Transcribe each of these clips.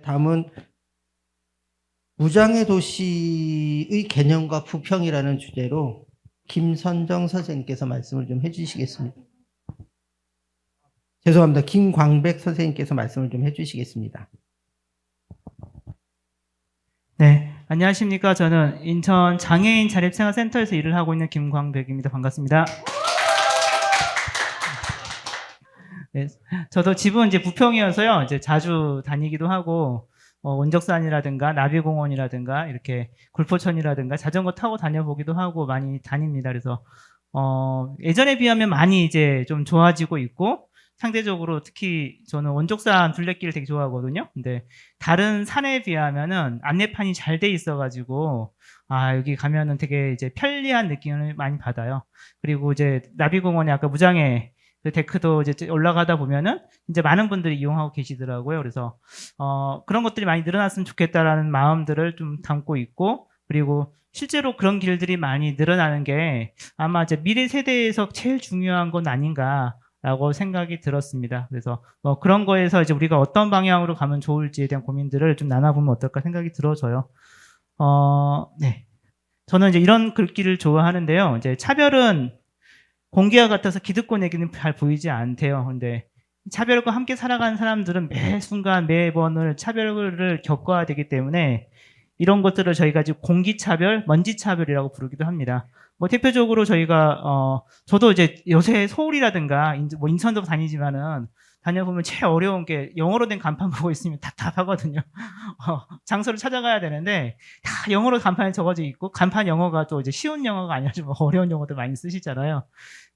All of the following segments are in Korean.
다음은 무장의 도시의 개념과 부평이라는 주제로 김선정 선생님께서 말씀을 좀 해주시겠습니다. 죄송합니다. 김광백 선생님께서 말씀을 좀 해주시겠습니다. 네, 안녕하십니까. 저는 인천 장애인 자립생활센터에서 일을 하고 있는 김광백입니다. 반갑습니다. 네, 저도 집은 이제 부평이어서요. 이제 자주 다니기도 하고, 원적산이라든가 나비공원이라든가 이렇게 굴포천이라든가 자전거 타고 다녀보기도 하고 많이 다닙니다. 그래서 예전에 비하면 많이 이제 좀 좋아지고 있고, 상대적으로 특히 저는 원적산 둘레길을 되게 좋아하거든요. 근데 다른 산에 비하면은 안내판이 잘 돼 있어가지고 여기 가면은 되게 이제 편리한 느낌을 많이 받아요. 그리고 이제 나비공원에 아까 무장에 그 데크도 이제 올라가다 보면은 이제 많은 분들이 이용하고 계시더라고요. 그래서 그런 것들이 많이 늘어났으면 좋겠다라는 마음들을 좀 담고 있고, 그리고 실제로 그런 길들이 많이 늘어나는 게 아마 이제 미래 세대에서 제일 중요한 건 아닌가라고 생각이 들었습니다. 그래서 뭐 그런 거에서 이제 우리가 어떤 방향으로 가면 좋을지에 대한 고민들을 좀 나눠보면 어떨까 생각이 들어져요. 네. 저는 이제 이런 글귀를 좋아하는데요. 이제 차별은 공기와 같아서 기득권에게는 잘 보이지 않대요. 근데 차별과 함께 살아가는 사람들은 매 순간 매번을 차별을 겪어야 되기 때문에 이런 것들을 저희가 지금 공기차별, 먼지차별이라고 부르기도 합니다. 뭐 대표적으로 저희가 저도 이제 요새 서울이라든가 뭐 인천도 다니지만은 다녀보면 제일 어려운 게 영어로 된 간판 보고 있으면 답답하거든요. 장소를 찾아가야 되는데 다 영어로 간판에 적어져 있고, 간판 영어가 또 이제 쉬운 영어가 아니라 좀 어려운 영어들 많이 쓰시잖아요.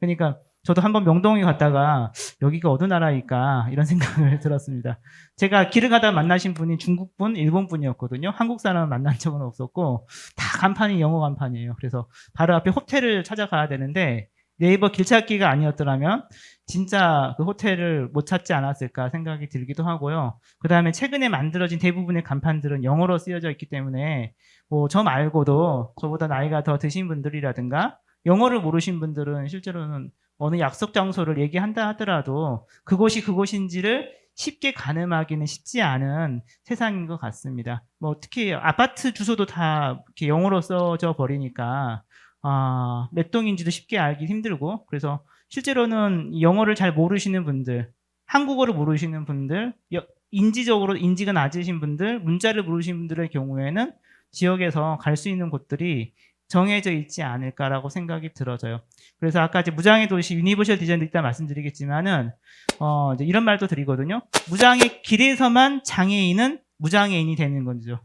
그러니까 저도 한번 명동에 갔다가 여기가 어느 나라일까 이런 생각을 들었습니다. 제가 길을 가다 만나신 분이 중국분, 일본분이었거든요. 한국 사람을 만난 적은 없었고 다 간판이 영어 간판이에요. 그래서 바로 앞에 호텔을 찾아가야 되는데 네이버 길찾기가 아니었더라면 진짜 그 호텔을 못 찾지 않았을까 생각이 들기도 하고요. 그 다음에 최근에 만들어진 대부분의 간판들은 영어로 쓰여져 있기 때문에 뭐 저 말고도 저보다 나이가 더 드신 분들이라든가 영어를 모르신 분들은 실제로는 어느 약속 장소를 얘기한다 하더라도 그곳이 그곳인지를 쉽게 가늠하기는 쉽지 않은 세상인 것 같습니다. 뭐 특히 아파트 주소도 다 이렇게 영어로 써져 버리니까 몇 동인지도 쉽게 알기 힘들고, 그래서 실제로는 영어를 잘 모르시는 분들, 한국어를 모르시는 분들, 인지적으로 인지가 낮으신 분들, 문자를 모르시는 분들의 경우에는 지역에서 갈 수 있는 곳들이 정해져 있지 않을까라고 생각이 들어져요. 그래서 아까 이제 무장의 도시 유니버셜 디자인도 이따 말씀드리겠지만은 이제 이런 말도 드리거든요. 무장의 길에서만 장애인은 무장애인이 되는 거죠.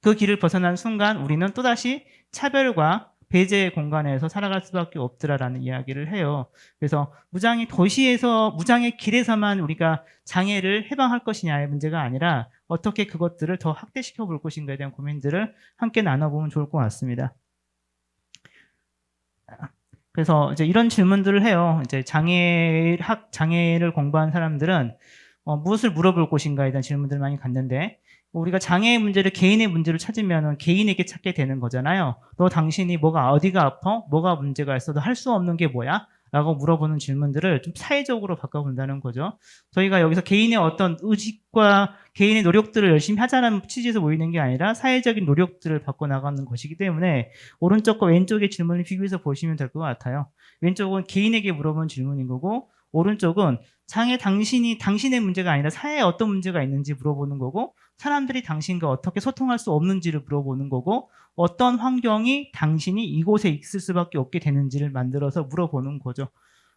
그 길을 벗어난 순간 우리는 또다시 차별과 배제의 공간에서 살아갈 수밖에 없더라라는 이야기를 해요. 그래서 무장의 도시에서, 무장의 길에서만 우리가 장애를 해방할 것이냐의 문제가 아니라 어떻게 그것들을 더 확대시켜 볼 것인가에 대한 고민들을 함께 나눠보면 좋을 것 같습니다. 그래서 이제 이런 질문들을 해요. 이제 장애를 공부한 사람들은 무엇을 물어볼 것인가에 대한 질문들을 많이 갖는데, 우리가 장애의 문제를 개인의 문제를 찾으면 개인에게 찾게 되는 거잖아요. 너 당신이 어디가 아파? 뭐가 문제가 있어? 너 할 수 없는 게 뭐야? 라고 물어보는 질문들을 좀 사회적으로 바꿔본다는 거죠. 저희가 여기서 개인의 어떤 의식과 개인의 노력들을 열심히 하자는 취지에서 모이는 게 아니라 사회적인 노력들을 바꿔나가는 것이기 때문에 오른쪽과 왼쪽의 질문을 비교해서 보시면 될 것 같아요. 왼쪽은 개인에게 물어본 질문인 거고, 오른쪽은 당신의 문제가 아니라 사회에 어떤 문제가 있는지 물어보는 거고, 사람들이 당신과 어떻게 소통할 수 없는지를 물어보는 거고, 어떤 환경이 당신이 이곳에 있을 수밖에 없게 되는지를 만들어서 물어보는 거죠.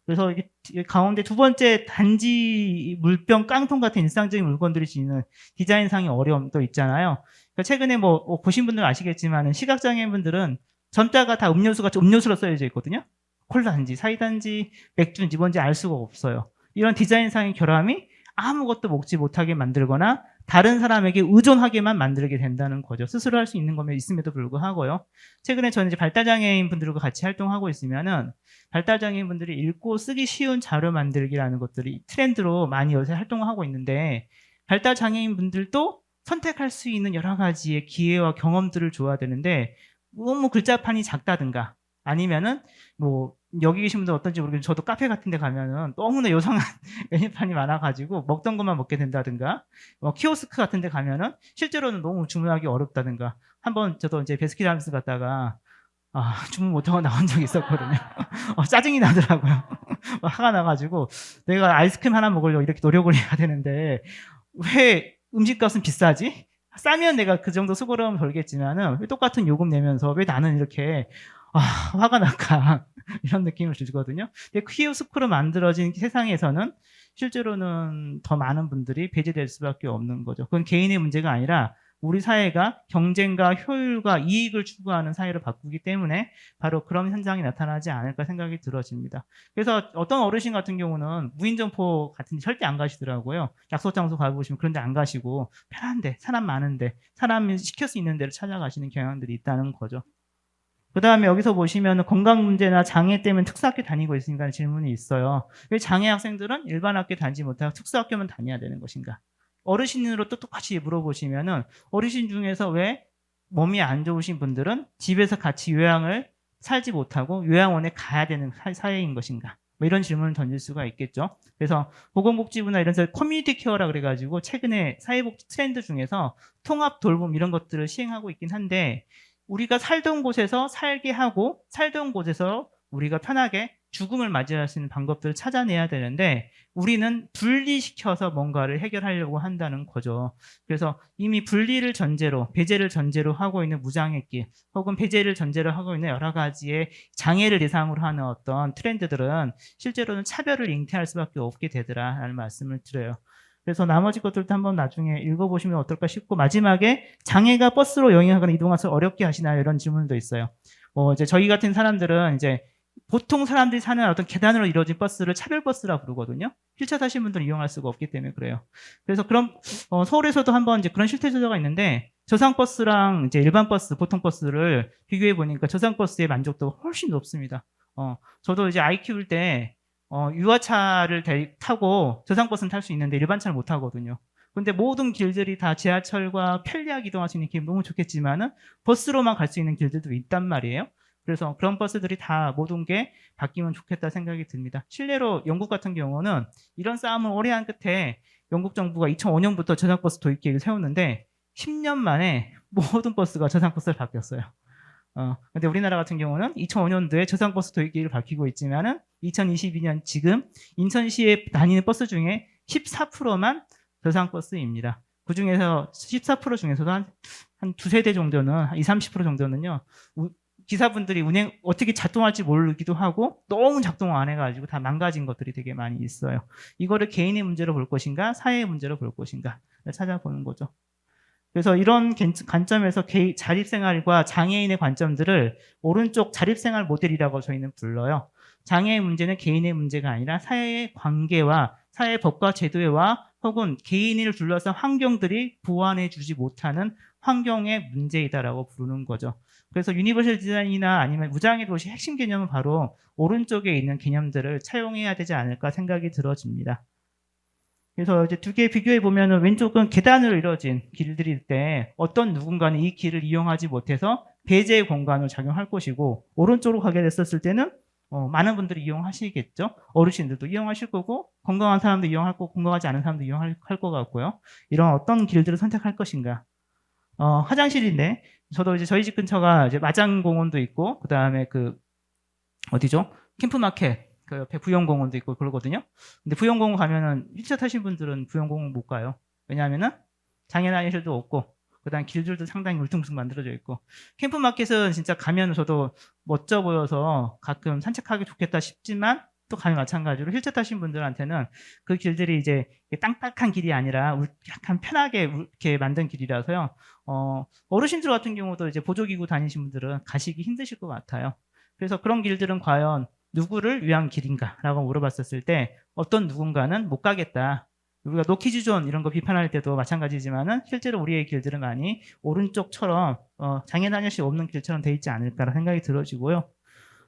그래서 이게 가운데 두 번째 단지 물병, 깡통 같은 일상적인 물건들이 지니는 디자인상의 어려움도 있잖아요. 그러니까 최근에 뭐 보신 분들은 아시겠지만 시각장애인분들은 전자가 다 음료수로 써져 있거든요. 콜라인지 사이다인지 맥주인지 뭔지 알 수가 없어요. 이런 디자인상의 결함이 아무것도 먹지 못하게 만들거나 다른 사람에게 의존하게만 만들게 된다는 거죠. 스스로 할 수 있는 거면 있음에도 불구하고요. 최근에 저는 이제 발달장애인 분들과 같이 활동하고 있으면은 발달장애인 분들이 읽고 쓰기 쉬운 자료 만들기라는 것들이 트렌드로 많이 요새 활동을 하고 있는데, 발달장애인 분들도 선택할 수 있는 여러 가지의 기회와 경험들을 줘야 되는데 너무 글자판이 작다든가 아니면은 뭐 여기 계신 분들 어떤지 모르겠는데 저도 카페 같은 데 가면은 너무나 요상한 메뉴판이 많아가지고 먹던 것만 먹게 된다든가 키오스크 같은 데 가면은 실제로는 너무 주문하기 어렵다든가 한번 저도 이제 베스킨라빈스 갔다가 주문 못하고 나온 적이 있었거든요. 짜증이 나더라고요. 화가 나가지고 내가 아이스크림 하나 먹으려고 이렇게 노력을 해야 되는데 왜 음식값은 비싸지? 싸면 내가 그 정도 수고로움 벌겠지만은 왜 똑같은 요금 내면서 왜 나는 이렇게 화가 날까 이런 느낌을 주거든요. 근데 키오스크로 만들어진 세상에서는 실제로는 더 많은 분들이 배제될 수밖에 없는 거죠. 그건 개인의 문제가 아니라 우리 사회가 경쟁과 효율과 이익을 추구하는 사회로 바꾸기 때문에 바로 그런 현상이 나타나지 않을까 생각이 들어집니다. 그래서 어떤 어르신 같은 경우는 무인점포 같은 데 절대 안 가시더라고요. 약속 장소 가보시면 그런 데 안 가시고 편한데 사람 많은데 사람이 시킬 수 있는 데를 찾아가시는 경향들이 있다는 거죠. 그 다음에 여기서 보시면 건강 문제나 장애 때문에 특수학교 다니고 있으니까 질문이 있어요. 왜 장애 학생들은 일반 학교 다니지 못하고 특수학교만 다녀야 되는 것인가? 어르신으로 또 똑같이 물어보시면은 어르신 중에서 왜 몸이 안 좋으신 분들은 집에서 같이 요양을 살지 못하고 요양원에 가야 되는 사회인 것인가? 뭐 이런 질문을 던질 수가 있겠죠. 그래서 보건복지부나 이런 데서 커뮤니티 케어라 그래가지고 최근에 사회복지 트렌드 중에서 통합 돌봄 이런 것들을 시행하고 있긴 한데 우리가 살던 곳에서 살게 하고 살던 곳에서 우리가 편하게 죽음을 맞이할 수 있는 방법들을 찾아내야 되는데 우리는 분리시켜서 뭔가를 해결하려고 한다는 거죠. 그래서 이미 분리를 전제로 배제를 전제로 하고 있는 무장의 길 혹은 배제를 전제로 하고 있는 여러 가지의 장애를 대상으로 하는 어떤 트렌드들은 실제로는 차별을 잉태할 수밖에 없게 되더라라는 말씀을 드려요. 그래서 나머지 것들도 한번 나중에 읽어보시면 어떨까 싶고 마지막에 장애가 버스로 여행하거나 이동해서 어렵게 하시나요? 이런 질문도 있어요. 이제 저희 같은 사람들은 이제 보통 사람들이 사는 어떤 계단으로 이루어진 버스를 차별버스라 부르거든요. 휠체어 타신 분들은 이용할 수가 없기 때문에 그래요. 그래서 그럼 서울에서도 한번 이제 그런 실태조사가 있는데 저상버스랑 이제 일반 버스, 보통 버스를 비교해 보니까 저상버스의 만족도가 훨씬 높습니다. 저도 이제 아이 키울 때 유아차를 타고 저상버스는 탈 수 있는데 일반 차를 못 타거든요. 근데 모든 길들이 다 지하철과 편리하게 이동할 수 있는 길이 너무 좋겠지만은 버스로만 갈 수 있는 길들도 있단 말이에요. 그래서 그런 버스들이 다 모든 게 바뀌면 좋겠다 생각이 듭니다. 실례로 영국 같은 경우는 이런 싸움을 오래 한 끝에 영국 정부가 2005년부터 저상버스 도입 계획을 세웠는데 10년 만에 모든 버스가 저상버스로 바뀌었어요. 근데 우리나라 같은 경우는 2005년도에 저상버스 도입 계획을 밝히고 있지만은 2022년 지금 인천시에 다니는 버스 중에 14%만 저상버스입니다. 그 중에서 14% 중에서도 한 두세 대 정도는, 20, 30% 정도는요, 기사분들이 운행 어떻게 작동할지 모르기도 하고 너무 작동 안 해가지고 다 망가진 것들이 되게 많이 있어요. 이거를 개인의 문제로 볼 것인가 사회의 문제로 볼 것인가 찾아보는 거죠. 그래서 이런 관점에서 자립생활과 장애인의 관점들을 오른쪽 자립생활 모델이라고 저희는 불러요. 장애의 문제는 개인의 문제가 아니라 사회의 관계와 사회 법과 제도와 혹은 개인을 둘러싼 환경들이 보완해 주지 못하는 환경의 문제이다라고 부르는 거죠. 그래서 유니버셜 디자인이나 아니면 무장애 도시 핵심 개념은 바로 오른쪽에 있는 개념들을 차용해야 되지 않을까 생각이 들어집니다. 그래서 이제 두 개 비교해 보면은 왼쪽은 계단으로 이루어진 길들일 때 어떤 누군가는 이 길을 이용하지 못해서 배제의 공간으로 작용할 것이고 오른쪽으로 가게 됐었을 때는 많은 분들이 이용하시겠죠. 어르신들도 이용하실 거고 건강한 사람도 이용할 거고 건강하지 않은 사람도 이용할 것 같고요. 이런 어떤 길들을 선택할 것인가. 화장실인데 저도 이제 저희 집 근처가 이제 마장공원도 있고 그다음에 어디죠? 캠프마켓 그 옆에 부영공원도 있고 그러거든요. 근데 부영공원 가면은 휠체어 타신 분들은 부영공원 못 가요. 왜냐하면은 장애인실도 없고 그다음 길들도 상당히 울퉁불퉁 만들어져 있고 캠프마켓은 진짜 가면 저도 멋져 보여서 가끔 산책하기 좋겠다 싶지만 또 가면 마찬가지로 휠체어 타신 분들한테는 그 길들이 이제 땅딱한 길이 아니라 약간 편하게 이렇게 만든 길이라서요. 어르신들 같은 경우도 이제 보조기구 다니신 분들은 가시기 힘드실 것 같아요. 그래서 그런 길들은 과연 누구를 위한 길인가라고 물어봤었을 때 어떤 누군가는 못 가겠다. 우리가 노키즈존 이런 거 비판할 때도 마찬가지지만은 실제로 우리의 길들은 많이 오른쪽처럼 장애인 한여시 없는 길처럼 돼 있지 않을까라는 생각이 들어지고요.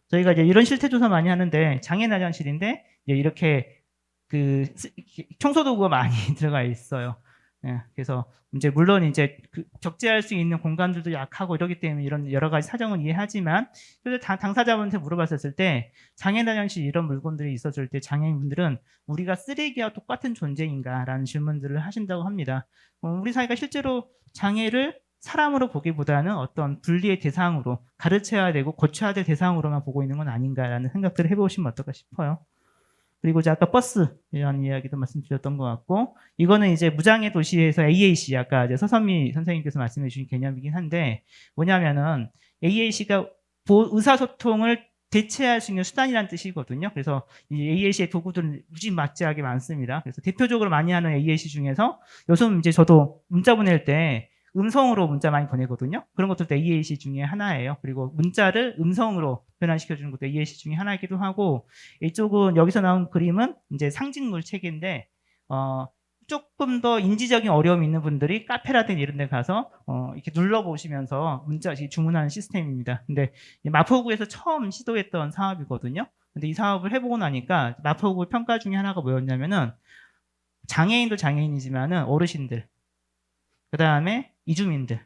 저희가 이제 이런 실태 조사 많이 하는데 장애인 화장실인데 이렇게 청소 도구가 많이 들어가 있어요. 예, 그래서 이제 물론 이제 적재할 수 있는 공간들도 약하고 이러기 때문에 이런 여러 가지 사정은 이해하지만 그래도 당사자분한테 물어봤었을 때 장애인 화장실 이런 물건들이 있었을 때 장애인분들은 우리가 쓰레기와 똑같은 존재인가라는 질문들을 하신다고 합니다. 우리 사회가 실제로 장애를 사람으로 보기보다는 어떤 분리의 대상으로 가르쳐야 되고 고쳐야 될 대상으로만 보고 있는 건 아닌가라는 생각들을 해보시면 어떨까 싶어요. 그리고 이제 아까 버스 이런 이야기도 말씀드렸던 것 같고, 이거는 이제 무장애 도시에서 AAC, 아까 이제 서선미 선생님께서 말씀해 주신 개념이긴 한데, 뭐냐면은 AAC가 의사소통을 대체할 수 있는 수단이라는 뜻이거든요. 그래서 이 AAC의 도구들은 무지막지하게 많습니다. 그래서 대표적으로 많이 하는 AAC 중에서 요즘 이제 저도 문자 보낼 때 음성으로 문자 많이 보내거든요. 그런 것들도 AAC 중에 하나예요. 그리고 문자를 음성으로 변환시켜주는 것도 AAC 중에 하나이기도 하고, 이쪽은 여기서 나온 그림은 이제 상징물 체계인데, 조금 더 인지적인 어려움이 있는 분들이 카페라든지 이런 데 가서 이렇게 눌러보시면서 문자 주문하는 시스템입니다. 근데 마포구에서 처음 시도했던 사업이거든요. 근데 이 사업을 해보고 나니까 마포구 평가 중에 하나가 뭐였냐면은 장애인도 장애인이지만은 어르신들, 그 다음에 이주민들,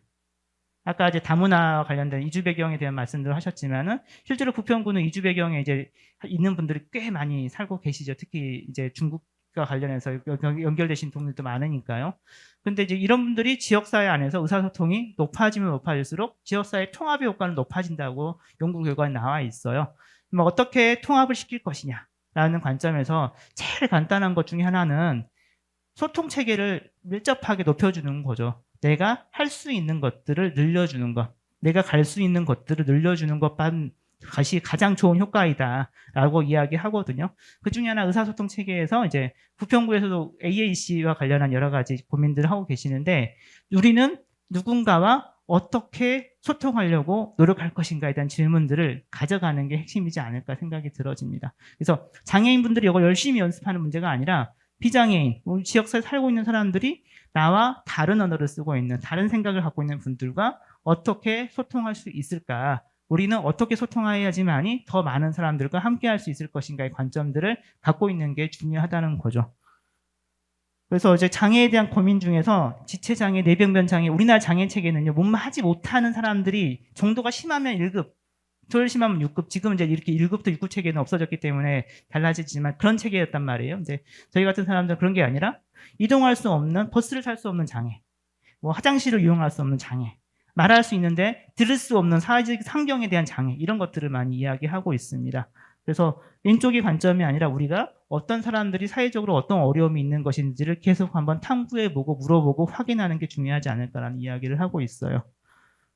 아까 이제 다문화와 관련된 이주 배경에 대한 말씀들을 하셨지만은 실제로 부평구는 이주 배경에 이제 있는 분들이 꽤 많이 살고 계시죠. 특히 이제 중국과 관련해서 연결되신 동네도 많으니까요. 근데 이제 이런 분들이 지역사회 안에서 의사소통이 높아지면 높아질수록 지역사회 통합의 효과는 높아진다고 연구 결과에 나와 있어요. 뭐 어떻게 통합을 시킬 것이냐라는 관점에서 제일 간단한 것 중에 하나는 소통 체계를 밀접하게 높여주는 거죠. 내가 할 수 있는 것들을 늘려주는 것, 내가 갈 수 있는 것들을 늘려주는 것이 가장 좋은 효과이다라고 이야기하거든요. 그 중에 하나 의사소통 체계에서 이제 부평구에서도 AAC와 관련한 여러 가지 고민들을 하고 계시는데, 우리는 누군가와 어떻게 소통하려고 노력할 것인가에 대한 질문들을 가져가는 게 핵심이지 않을까 생각이 들어집니다. 그래서 장애인분들이 이걸 열심히 연습하는 문제가 아니라 비장애인, 우리 지역사회에 살고 있는 사람들이 나와 다른 언어를 쓰고 있는, 다른 생각을 갖고 있는 분들과 어떻게 소통할 수 있을까? 우리는 어떻게 소통해야지만이 더 많은 사람들과 함께 할 수 있을 것인가의 관점들을 갖고 있는 게 중요하다는 거죠. 그래서 이제 장애에 대한 고민 중에서 지체장애, 뇌병변장애, 우리나라 장애 체계는요, 뭔말 하지 못하는 사람들이 정도가 심하면 1급, 덜 심하면 6급, 지금은 이제 이렇게 1급부터 6급 체계는 없어졌기 때문에 달라지지만 그런 체계였단 말이에요. 근데 저희 같은 사람들은 그런 게 아니라 이동할 수 없는, 버스를 탈 수 없는 장애, 뭐 화장실을 이용할 수 없는 장애, 말할 수 있는데 들을 수 없는 사회적 상경에 대한 장애, 이런 것들을 많이 이야기하고 있습니다. 그래서 왼쪽의 관점이 아니라 우리가 어떤 사람들이 사회적으로 어떤 어려움이 있는 것인지를 계속 한번 탐구해보고 물어보고 확인하는 게 중요하지 않을까라는 이야기를 하고 있어요.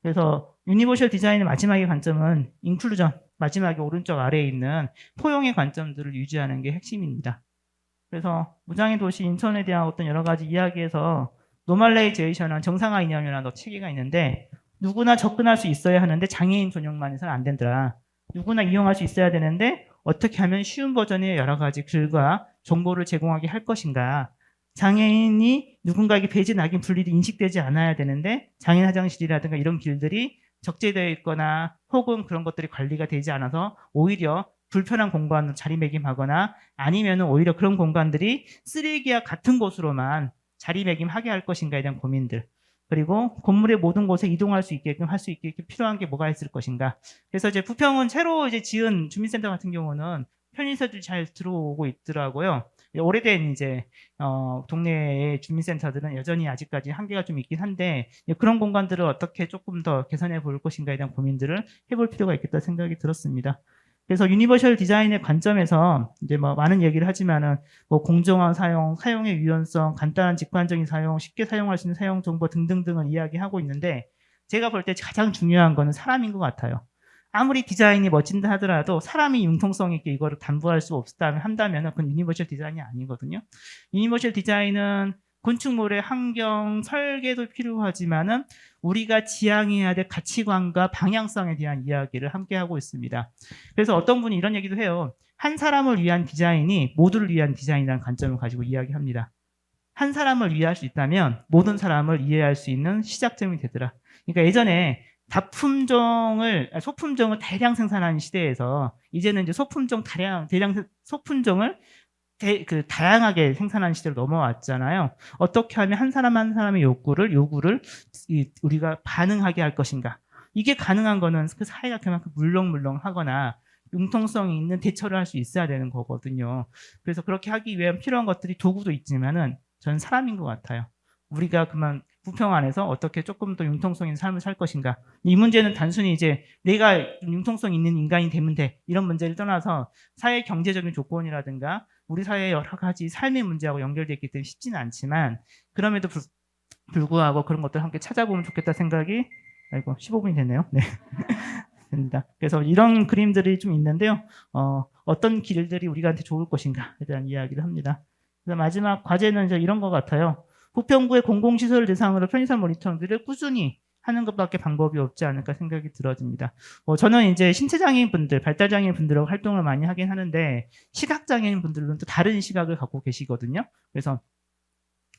그래서 유니버셜 디자인의 마지막의 관점은 인클루전, 마지막에 오른쪽 아래에 있는 포용의 관점들을 유지하는 게 핵심입니다. 그래서 무장애 도시 인천에 대한 어떤 여러 가지 이야기에서 노멀레이제이션은 정상화 이념이라는 체계가 있는데, 누구나 접근할 수 있어야 하는데 장애인 전용만 해서는 안 된다. 누구나 이용할 수 있어야 되는데 어떻게 하면 쉬운 버전의 여러 가지 글과 정보를 제공하게 할 것인가. 장애인이 누군가에게 배제, 낙인, 분리도 인식되지 않아야 되는데 장애인 화장실이라든가 이런 길들이 적재되어 있거나 혹은 그런 것들이 관리가 되지 않아서 오히려 불편한 공간으로 자리매김하거나 아니면 오히려 그런 공간들이 쓰레기와 같은 곳으로만 자리매김하게 할 것인가에 대한 고민들, 그리고 건물의 모든 곳에 이동할 수 있게끔 할 수 있게 필요한 게 뭐가 있을 것인가. 그래서 이제 부평은 새로 이제 지은 주민센터 같은 경우는 편의시설들이 잘 들어오고 있더라고요. 오래된 이제 동네의 주민센터들은 여전히 아직까지 한계가 좀 있긴 한데, 그런 공간들을 어떻게 조금 더 개선해 볼 것인가에 대한 고민들을 해볼 필요가 있겠다 생각이 들었습니다. 그래서 유니버셜 디자인의 관점에서 이제 뭐 많은 얘기를 하지만은 뭐 공정한 사용, 사용의 유연성, 간단한 직관적인 사용, 쉽게 사용할 수 있는 사용 정보 등등등을 이야기하고 있는데, 제가 볼 때 가장 중요한 거는 사람인 것 같아요. 아무리 디자인이 멋진다 하더라도 사람이 융통성 있게 이거를 담보할 수 한다면 그건 유니버셜 디자인이 아니거든요. 유니버셜 디자인은 건축물의 환경, 설계도 필요하지만은 우리가 지향해야 될 가치관과 방향성에 대한 이야기를 함께 하고 있습니다. 그래서 어떤 분이 이런 얘기도 해요. 한 사람을 위한 디자인이 모두를 위한 디자인이라는 관점을 가지고 이야기합니다. 한 사람을 이해할 수 있다면 모든 사람을 이해할 수 있는 시작점이 되더라. 그러니까 예전에 소품종을 대량 생산하는 시대에서 이제는 이제 대량 소품종을 다양하게 생산하는 시대로 넘어왔잖아요. 어떻게 하면 한 사람 한 사람의 요구를 우리가 반응하게 할 것인가? 이게 가능한 거는 그 사회가 그만큼 물렁물렁하거나 융통성이 있는 대처를 할 수 있어야 되는 거거든요. 그래서 그렇게 하기 위해 필요한 것들이 도구도 있지만은 저는 사람인 것 같아요. 우리가 그만 부평 안에서 어떻게 조금 더 융통성 있는 삶을 살 것인가. 이 문제는 단순히 이제 내가 융통성 있는 인간이 되면 돼. 이런 문제를 떠나서 사회 경제적인 조건이라든가 우리 사회의 여러 가지 삶의 문제하고 연결되어 있기 때문에 쉽지는 않지만 그럼에도 불구하고 그런 것들을 함께 찾아보면 좋겠다 생각이 15분이 됐네요. 네. 됩니다. 그래서 이런 그림들이 좀 있는데요. 어떤 길들이 우리한테 좋을 것인가에 대한 이야기를 합니다. 그래서 마지막 과제는 이제 이런 것 같아요. 부평구의 공공시설을 대상으로 편의상 모니터링들을 꾸준히 하는 것밖에 방법이 없지 않을까 생각이 들어집니다. 저는 이제 신체장애인 분들, 발달장애인 분들하고 활동을 많이 하긴 하는데 시각장애인 분들은 또 다른 시각을 갖고 계시거든요. 그래서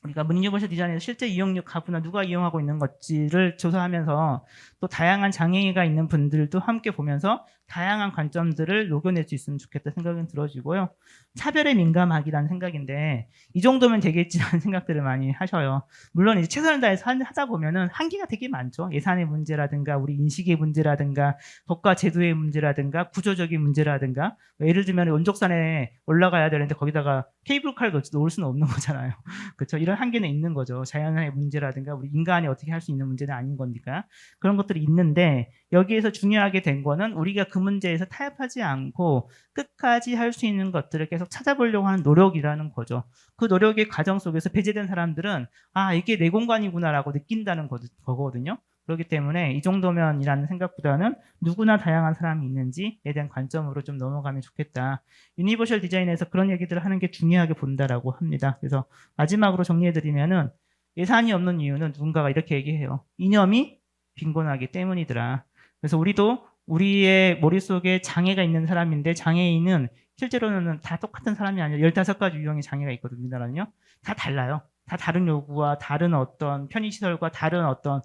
우리가 문유버셜 디자인에서 실제 이용률 가부나 누가 이용하고 있는 건지를 조사하면서 또 다양한 장애가 있는 분들도 함께 보면서 다양한 관점들을 녹여낼 수 있으면 좋겠다 생각은 들어지고요. 차별에 민감하기라는 생각인데 이 정도면 되겠지라는 생각들을 많이 하셔요. 물론 이제 최선을 다해서 하다 보면은 한계가 되게 많죠. 예산의 문제라든가 우리 인식의 문제라든가 법과 제도의 문제라든가 구조적인 문제라든가 예를 들면 원적산에 올라가야 되는데 거기다가 케이블카를 놓을 수는 없는 거잖아요. 그렇죠. 이런 한계는 있는 거죠. 자연의 문제라든가 우리 인간이 어떻게 할 수 있는 문제는 아닌 거니까 그런 것들이 있는데 여기에서 중요하게 된 거는 우리가 그 문제에서 타협하지 않고 끝까지 할 수 있는 것들을 계속 찾아보려고 하는 노력이라는 거죠. 그 노력의 과정 속에서 배제된 사람들은 아 이게 내 공간이구나라고 느낀다는 거거든요. 그렇기 때문에 이 정도면이라는 생각보다는 누구나 다양한 사람이 있는지에 대한 관점으로 좀 넘어가면 좋겠다. 유니버셜 디자인에서 그런 얘기들을 하는 게 중요하게 본다라고 합니다. 그래서 마지막으로 정리해드리면은 예산이 없는 이유는 누군가가 이렇게 얘기해요. 이념이 빈곤하기 때문이더라. 그래서 우리도 우리의 머릿속에 장애가 있는 사람인데 장애인은 실제로는 다 똑같은 사람이 아니라 15가지 유형의 장애가 있거든요. 우리나라는요. 다 달라요. 다 다른 요구와 다른 어떤 편의시설과 다른 어떤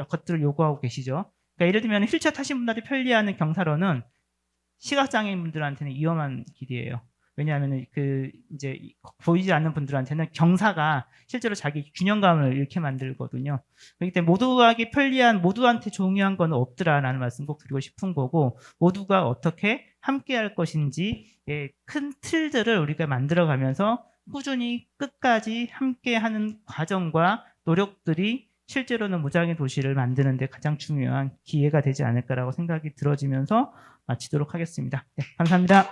것들을 요구하고 계시죠. 그러니까 예를 들면 휠체어 타신 분들이 편리하는 경사로는 시각장애인분들한테는 위험한 길이에요. 왜냐하면 이제 보이지 않는 분들한테는 경사가 실제로 자기 균형감을 잃게 만들거든요. 그렇기 때문에 모두에게 편리한 모두한테 중요한 건 없더라라는 말씀 꼭 드리고 싶은 거고 모두가 어떻게 함께할 것인지의 큰 틀들을 우리가 만들어가면서 꾸준히 끝까지 함께하는 과정과 노력들이 실제로는 무장애 도시를 만드는 데 가장 중요한 기회가 되지 않을까라고 생각이 들어지면서 마치도록 하겠습니다. 네, 감사합니다.